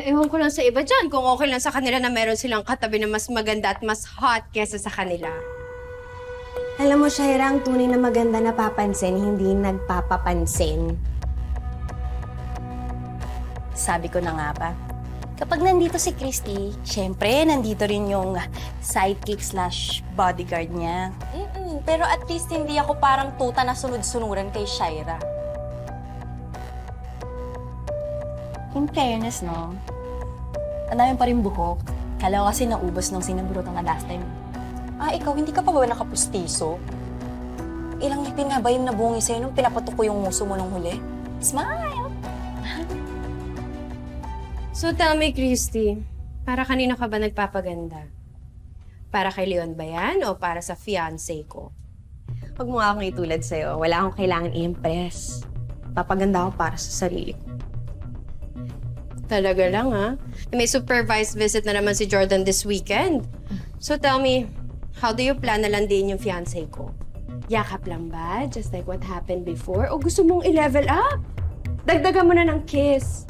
Ewan ko lang sa iba dyan kung okay lang sa kanila na meron silang katabi na mas maganda at mas hot kesa sa kanila. Alam mo, Shaira, ang tunay na maganda napapansin, hindi nagpapapansin. Sabi ko na nga ba, kapag nandito si Christy, syempre, nandito rin yung sidekick/bodyguard niya. Pero at least hindi ako parang tuta na sunod-sunuran kay Shaira. In fairness, no? Ang dami pa rin buhok. Kala ko kasi naubos nung sinaburutan ka last time. Ikaw, hindi ka pa ba nakapustiso? Ilang ngipin nga ba yung nabungi sa'yo nung pinapatok ko yung nguso mo nung huli? Smile! So tell me, Christy, para kanino ka ba nagpapaganda? Para kay Leon ba yan o para sa fiancé ko? Huwag mo nga akong itulad sa'yo. Wala akong kailangan i-impress. Papaganda ako para sa sarili ko. Talaga lang, ha? May supervised visit na naman si Jordan this weekend. So tell me, how do you plan na landiin yung fiancé ko? Yakap lang ba? Just like what happened before? O gusto mong i-level up? Dagdagan mo na ng kiss.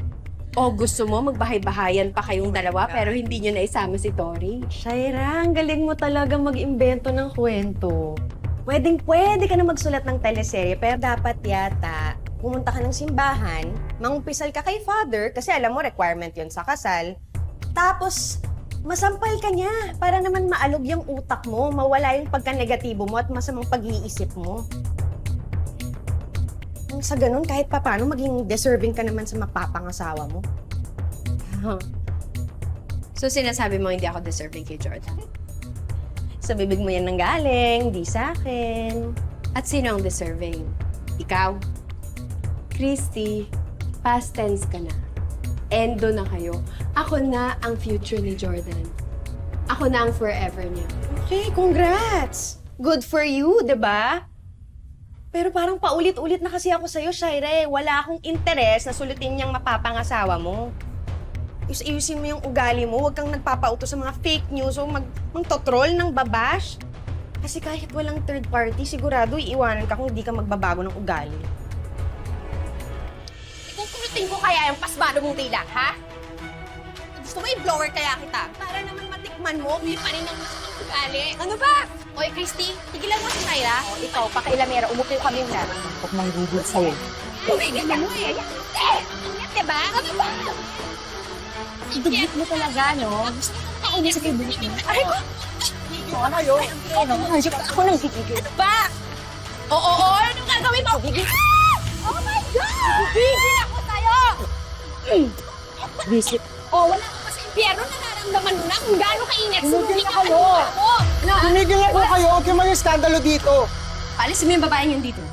O gusto mo magbahay-bahayan pa kayong dalawa pero hindi nyo na isama si Tori? Shaira, ang galing mo talaga mag-imbento ng kwento. Pwedeng-pwede ka na magsulat ng teleserye, pero dapat yata pumunta ka ng simbahan, mangumpisal ka kay father, kasi alam mo, requirement yon sa kasal. Tapos, masampal ka niya para naman maalog yung utak mo, mawala yung pagka-negatibo mo at masamang pag-iisip mo. Nang sa ganun, kahit papano, maging deserving ka naman sa mapapangasawa mo. So sinasabi mo hindi ako deserving kay Jordan? Sa bibig mo yan nanggaling, di sa akin. At sino ang deserving? Ikaw? Christy, past tense ka na. Endo na kayo. Ako na ang future ni Jordan. Ako na ang forever niya. Okay, congrats! Good for you, di ba? Pero parang paulit-ulit na kasi ako sa'yo, Shaira. Wala akong interes na sulutin niyang mapapangasawa mo. Ayusin mo yung ugali mo. Huwag kang nagpapauto sa mga fake news o magtotroll ng babash. Kasi kahit walang third party, sigurado iiwanan ka kung hindi ka magbabago ng ugali. Kukulitin ko kaya yung pasmado mong tila, ha? Gusto mo i-blower kaya kita? Para naman matikman mo, Hindi pa rin ang ugali. Ano ba? Oy, Christy, tigilan mo si Shaira. ikaw, pakailamera, umupo kami na. Huwag nang gugol sa'yo. Tumigil ka mo eh. Diba? Ano ba? Dugit mo talaga, no? Kainin sa kibigit mo. Aray ko! Ano yun? Ako nang gigigil. Ano ba? Oo, anong gagawin mo? Oh my God! Bigil ako sa'yo! Visit. Oh, wala ka pa sa impyerno, nararamdaman mo na kung gaano kainit. Tumigil na kayo! Tumigil na po kayo! Huwag kayo mag-skandalo dito! Alisin mo yung babaeng yun dito.